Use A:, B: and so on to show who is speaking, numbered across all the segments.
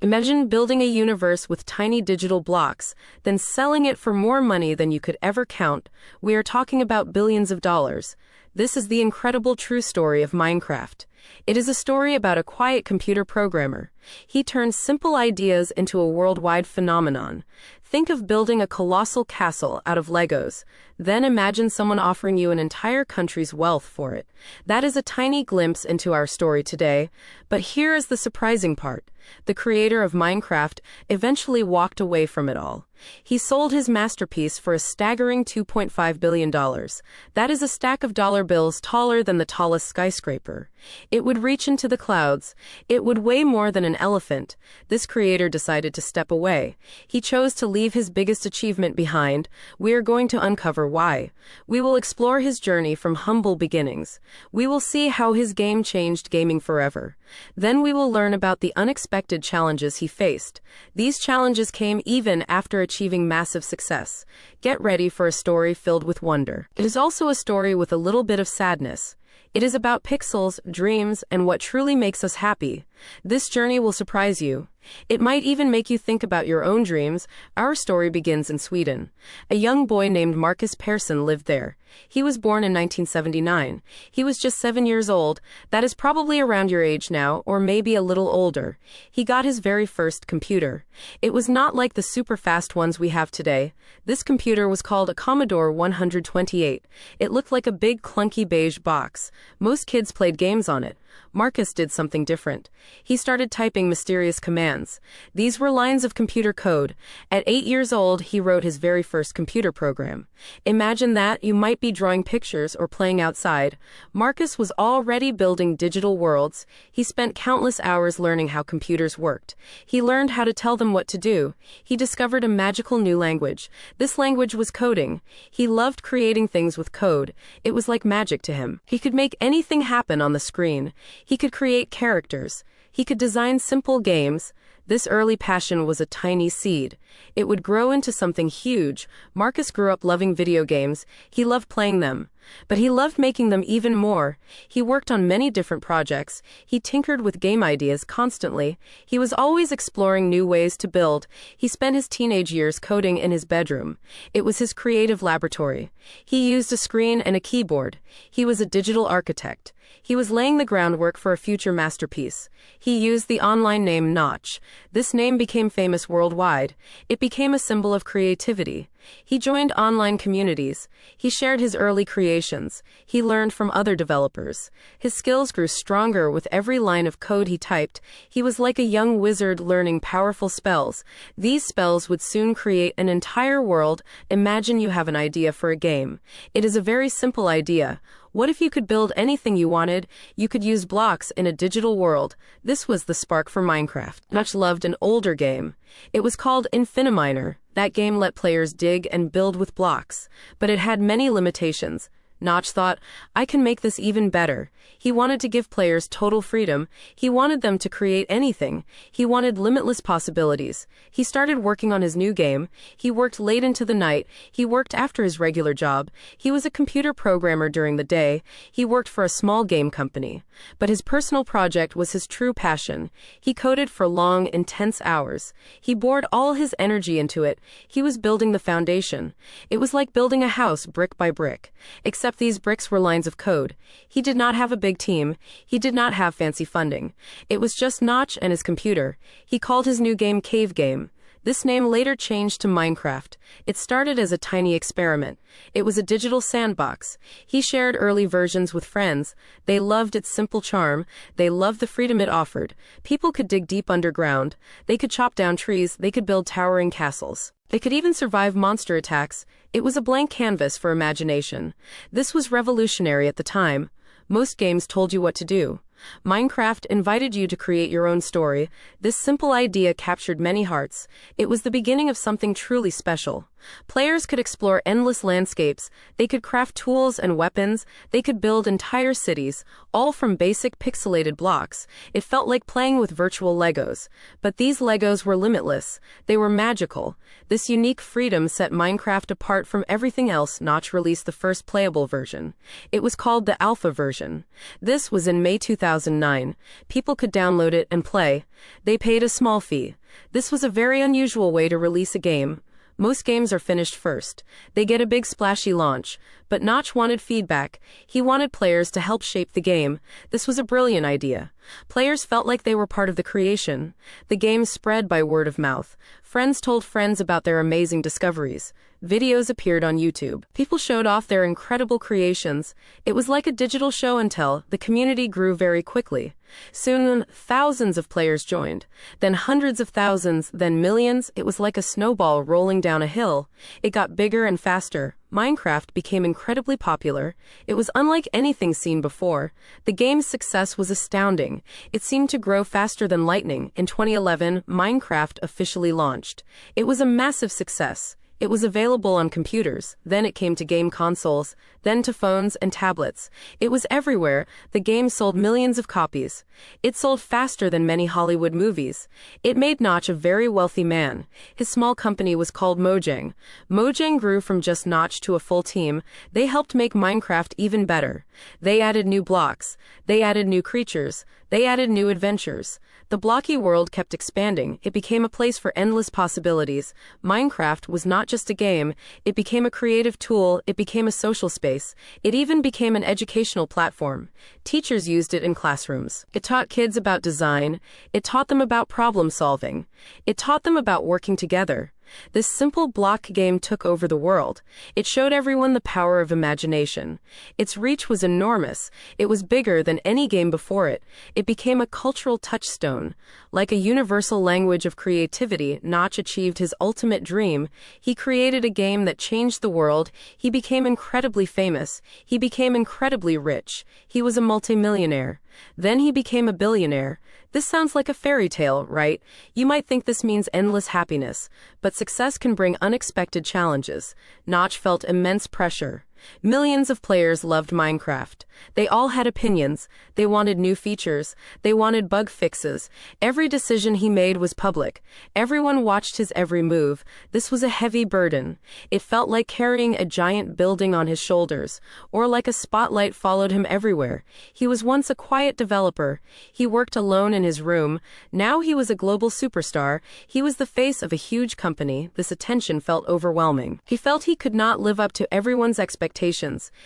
A: Imagine building a universe with tiny digital blocks, then selling it for more money than you could ever count. We are talking about billions of dollars. This is the incredible true story of Minecraft. It is a story about a quiet computer programmer. He turns simple ideas into a worldwide phenomenon. Think of building a colossal castle out of Legos. Then imagine someone offering you an entire country's wealth for it. That is a tiny glimpse into our story today. But here is the surprising part. The creator of Minecraft eventually walked away from it all. He sold his masterpiece for a staggering $2.5 billion. That is a stack of dollar bills taller than the tallest skyscraper. It would reach into the clouds. It would weigh more than an elephant. This creator decided to step away. He chose to leave his biggest achievement behind. We are going to uncover why. We will explore his journey from humble beginnings. We will see how his game changed gaming forever. Then we will learn about the unexpected challenges he faced. These challenges came even after achieving massive success. Get ready for a story filled with wonder. It is also a story with a little bit of sadness. It is about pixels, dreams, and what truly makes us happy. This journey will surprise you. It might even make you think about your own dreams. Our story begins in Sweden. A young boy named Marcus Persson lived there. He was born in 1979. He was just 7 years old. That is probably around your age now, or maybe a little older. He got his very first computer. It was not like the super fast ones we have today. This computer was called a Commodore 128. It looked like a big clunky beige box. Most kids played games on it. Marcus did something different. He started typing mysterious commands. These were lines of computer code. At 8 years old, he wrote his very first computer program. Imagine that. You might be drawing pictures or playing outside. Marcus was already building digital worlds. He spent countless hours learning how computers worked. He learned how to tell them what to do. He discovered a magical new language. This language was coding. He loved creating things with code. It was like magic to him. He could make anything happen on the screen. He could create characters. He could design simple games. This early passion was a tiny seed. It would grow into something huge. Marcus grew up loving video games. He loved playing them. But he loved making them even more. He worked on many different projects. He tinkered with game ideas constantly. He was always exploring new ways to build. He spent his teenage years coding in his bedroom. It was his creative laboratory. He used a screen and a keyboard. He was a digital architect. He was laying the groundwork for a future masterpiece. He used the online name Notch. This name became famous worldwide. It became a symbol of creativity. He joined online communities. He shared his early creations. He learned from other developers. His skills grew stronger with every line of code he typed. He was like a young wizard learning powerful spells. These spells would soon create an entire world. Imagine you have an idea for a game. It is a very simple idea. What if you could build anything you wanted? You could use blocks in a digital world. This was the spark for Minecraft. Notch loved an older game. It was called Infiniminer. That game let players dig and build with blocks, but it had many limitations. Notch thought, I can make this even better. He wanted to give players total freedom. He wanted them to create anything. He wanted limitless possibilities. He started working on his new game. He worked late into the night. He worked after his regular job. He was a computer programmer during the day. He worked for a small game company. But his personal project was his true passion. He coded for long, intense hours. He poured all his energy into it. He was building the foundation. It was like building a house brick by brick. Except these bricks were lines of code. He did not have a big team. He did not have fancy funding. It was just Notch and his computer. He called his new game Cave Game. This name later changed to Minecraft. It started as a tiny experiment. It was a digital sandbox. He shared early versions with friends. They loved its simple charm. They loved the freedom it offered. People could dig deep underground. They could chop down trees. They could build towering castles. They could even survive monster attacks. It was a blank canvas for imagination. This was revolutionary at the time. Most games told you what to do. Minecraft invited you to create your own story. This simple idea captured many hearts. It was the beginning of something truly special. Players could explore endless landscapes. They could craft tools and weapons. They could build entire cities, all from basic pixelated blocks. It felt like playing with virtual Legos. But these Legos were limitless. They were magical. This unique freedom set Minecraft apart from everything else. Notch released the first playable version. It was called the alpha version. This was in May 2000. 2009. People could download it and play. They paid a small fee. This was a very unusual way to release a game. Most games are finished first. They get a big splashy launch. But Notch wanted feedback. He wanted players to help shape the game. This was a brilliant idea. Players felt like they were part of the creation. The game spread by word of mouth. Friends told friends about their amazing discoveries. Videos appeared on YouTube. People showed off their incredible creations. It was like a digital show and tell. The community grew very quickly. Soon, thousands of players joined. Then hundreds of thousands, then millions. It was like a snowball rolling down a hill. It got bigger and faster. Minecraft became incredibly popular. It was unlike anything seen before. The game's success was astounding. It seemed to grow faster than lightning. In 2011, Minecraft officially launched. It was a massive success. It was available on computers, then it came to game consoles, then to phones and tablets. It was everywhere. The game sold millions of copies. It sold faster than many Hollywood movies. It made Notch a very wealthy man. His small company was called Mojang. Mojang grew from just Notch to a full team. They helped make Minecraft even better. They added new blocks. They added new creatures. They added new adventures. The blocky world kept expanding. It became a place for endless possibilities. Minecraft was not just a game. It became a creative tool. It became a social space. It even became an educational platform. Teachers used it in classrooms. It taught kids about design. It taught them about problem solving. It taught them about working together. This simple block game took over the world. It showed everyone the power of imagination. Its reach was enormous. It was bigger than any game before it. It became a cultural touchstone. Like a universal language of creativity, Notch achieved his ultimate dream. He created a game that changed the world. He became incredibly famous. He became incredibly rich. He was a multimillionaire. Then he became a billionaire. This sounds like a fairy tale, right? You might think this means endless happiness, but success can bring unexpected challenges. Notch felt immense pressure. Millions of players loved Minecraft. They all had opinions. They wanted new features. They wanted bug fixes. Every decision he made was public. Everyone watched his every move. This was a heavy burden. It felt like carrying a giant building on his shoulders, or like a spotlight followed him everywhere. He was once a quiet developer. He worked alone in his room. Now he was a global superstar. He was the face of a huge company. This attention felt overwhelming. He felt he could not live up to everyone's expectations.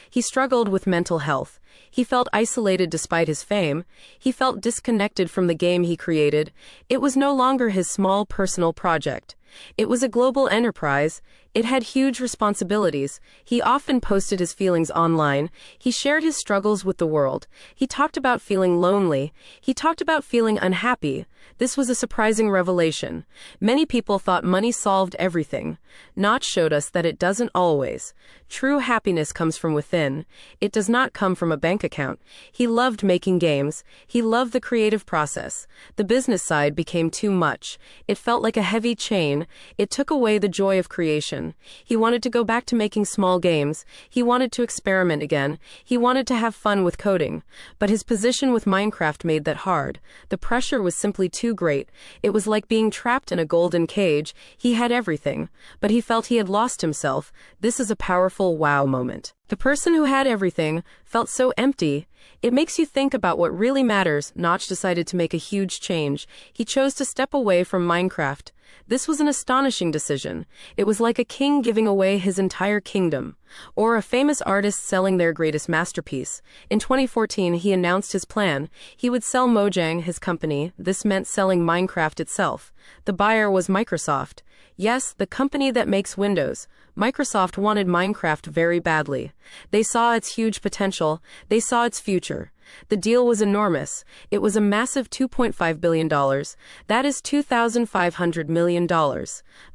A: He struggled with mental health. He felt isolated despite his fame. He felt disconnected from the game he created. It was no longer his small personal project. It was a global enterprise. It had huge responsibilities. He often posted his feelings online. He shared his struggles with the world. He talked about feeling lonely. He talked about feeling unhappy. This was a surprising revelation. Many people thought money solved everything. Notch showed us that it doesn't always. True happiness comes from within. It does not come from a bank account. He loved making games. He loved the creative process. The business side became too much. It felt like a heavy chain. It took away the joy of creation. He wanted to go back to making small games. He wanted to experiment again. He wanted to have fun with coding. But his position with Minecraft made that hard. The pressure was simply too great. It was like being trapped in a golden cage. He had everything, but he felt he had lost himself. This is a powerful wow moment. The person who had everything felt so empty. It makes you think about what really matters. Notch decided to make a huge change. He chose to step away from Minecraft. This was an astonishing decision. It was like a king giving away his entire kingdom, or a famous artist selling their greatest masterpiece. In 2014, he announced his plan. He would sell Mojang, his company. This meant selling Minecraft itself. The buyer was Microsoft. Yes, the company that makes Windows. Microsoft wanted Minecraft very badly. They saw its huge potential. They saw its future. The deal was enormous. It was a massive $2.5 billion. That is $2,500 million.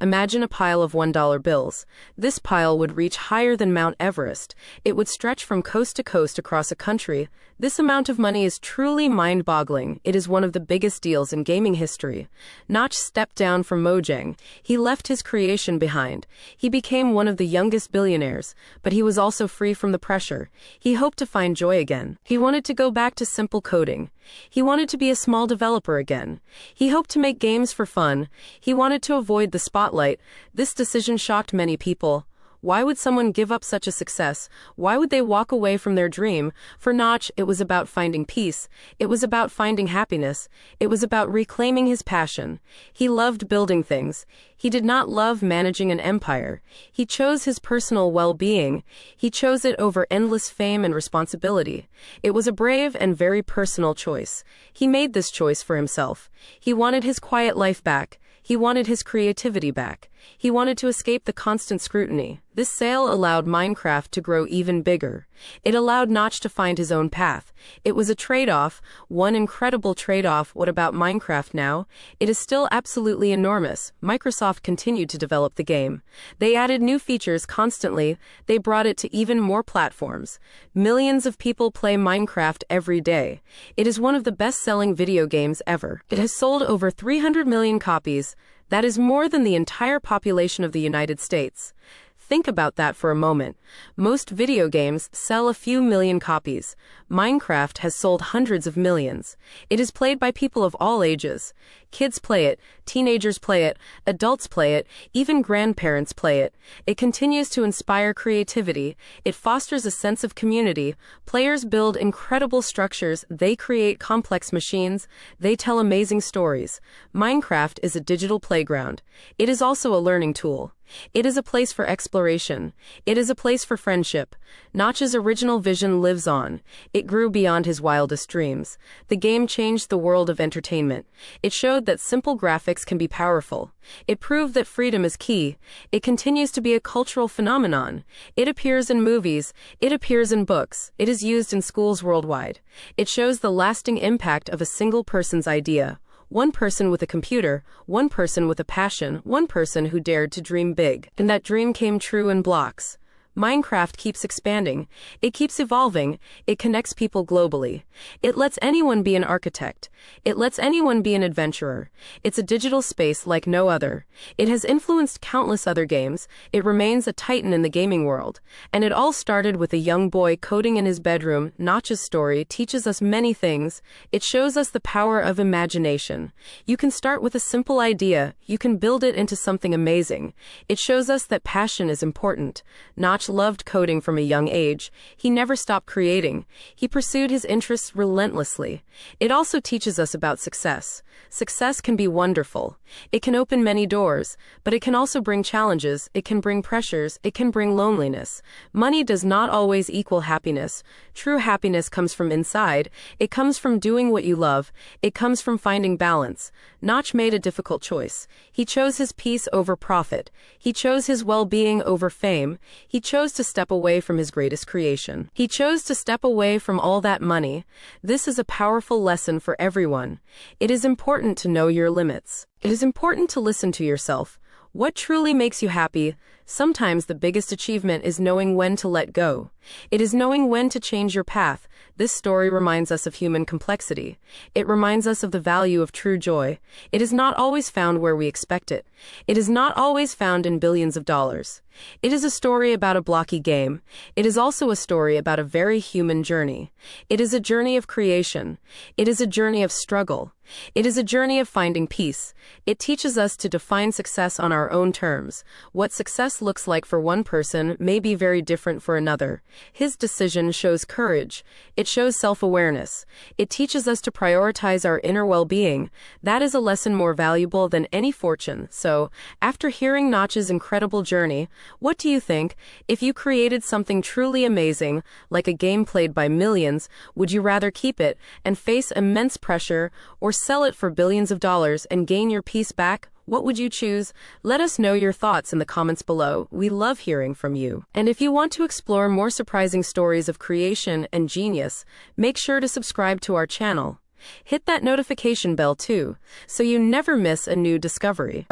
A: Imagine a pile of $1 bills. This pile would reach higher than Mount Everest. It would stretch from coast to coast across a country. This amount of money is truly mind-boggling. It is one of the biggest deals in gaming history. Notch stepped down from Mojang. He left his creation behind. He became one of the youngest billionaires, but he was also free from the pressure. He hoped to find joy again. He wanted to go back to simple coding. He wanted to be a small developer again. He hoped to make games for fun. He wanted to avoid the spotlight. This decision shocked many people. Why would someone give up such a success? Why would they walk away from their dream? For Notch, it was about finding peace. It was about finding happiness. It was about reclaiming his passion. He loved building things. He did not love managing an empire. He chose his personal well-being. He chose it over endless fame and responsibility. It was a brave and very personal choice. He made this choice for himself. He wanted his quiet life back. He wanted his creativity back. He wanted to escape the constant scrutiny. This sale allowed Minecraft to grow even bigger. It allowed Notch to find his own path. It was a trade-off, one incredible trade-off. What about Minecraft now? It is still absolutely enormous. Microsoft continued to develop the game. They added new features constantly. They brought it to even more platforms. Millions of people play Minecraft every day. It is one of the best-selling video games ever. It has sold over 300 million copies. That is more than the entire population of the United States. Think about that for a moment. Most video games sell a few million copies. Minecraft has sold hundreds of millions. It is played by people of all ages. Kids play it, teenagers play it, adults play it, even grandparents play it. It continues to inspire creativity. It fosters a sense of community. Players build incredible structures. They create complex machines. They tell amazing stories. Minecraft is a digital playground. It is also a learning tool. It is a place for exploration. It is a place for friendship. Notch's original vision lives on. It grew beyond his wildest dreams. The game changed the world of entertainment. It showed that simple graphics can be powerful. It proved that freedom is key. It continues to be a cultural phenomenon. It appears in movies. It appears in books. It is used in schools worldwide. It shows the lasting impact of a single person's idea. One person with a computer, one person with a passion, one person who dared to dream big. And that dream came true in blocks. Minecraft keeps expanding. It keeps evolving. It connects people globally. It lets anyone be an architect. It lets anyone be an adventurer. It's a digital space like no other. It has influenced countless other games. It remains a titan in the gaming world. And it all started with a young boy coding in his bedroom. Notch's story teaches us many things. It shows us the power of imagination. You can start with a simple idea. You can build it into something amazing. It shows us that passion is important. Notch loved coding from a young age. He never stopped creating. He pursued his interests relentlessly. It also teaches us about success. Success can be wonderful. It can open many doors, but it can also bring challenges. It can bring pressures. It can bring loneliness. Money does not always equal happiness. True happiness comes from inside. It comes from doing what you love. It comes from finding balance. Notch made a difficult choice. He chose his peace over profit. He chose his well-being over fame. He chose to step away from his greatest creation. He chose to step away from all that money. This is a powerful lesson for everyone. It is important to know your limits. It is important to listen to yourself. What truly makes you happy? Sometimes the biggest achievement is knowing when to let go. It is knowing when to change your path. This story reminds us of human complexity. It reminds us of the value of true joy. It is not always found where we expect it. It is not always found in billions of dollars. It is a story about a blocky game. It is also a story about a very human journey. It is a journey of creation. It is a journey of struggle. It is a journey of finding peace. It teaches us to define success on our own terms. What success looks like for one person may be very different for another. His decision shows courage. It shows self-awareness. It teaches us to prioritize our inner well-being. That is a lesson more valuable than any fortune. So, after hearing Notch's incredible journey, what do you think? If you created something truly amazing, like a game played by millions, would you rather keep it and face immense pressure, or sell it for billions of dollars and gain your peace back? What would you choose? Let us know your thoughts in the comments below. We love hearing from you. And if you want to explore more surprising stories of creation and genius, make sure to subscribe to our channel. Hit that notification bell too, so you never miss a new discovery.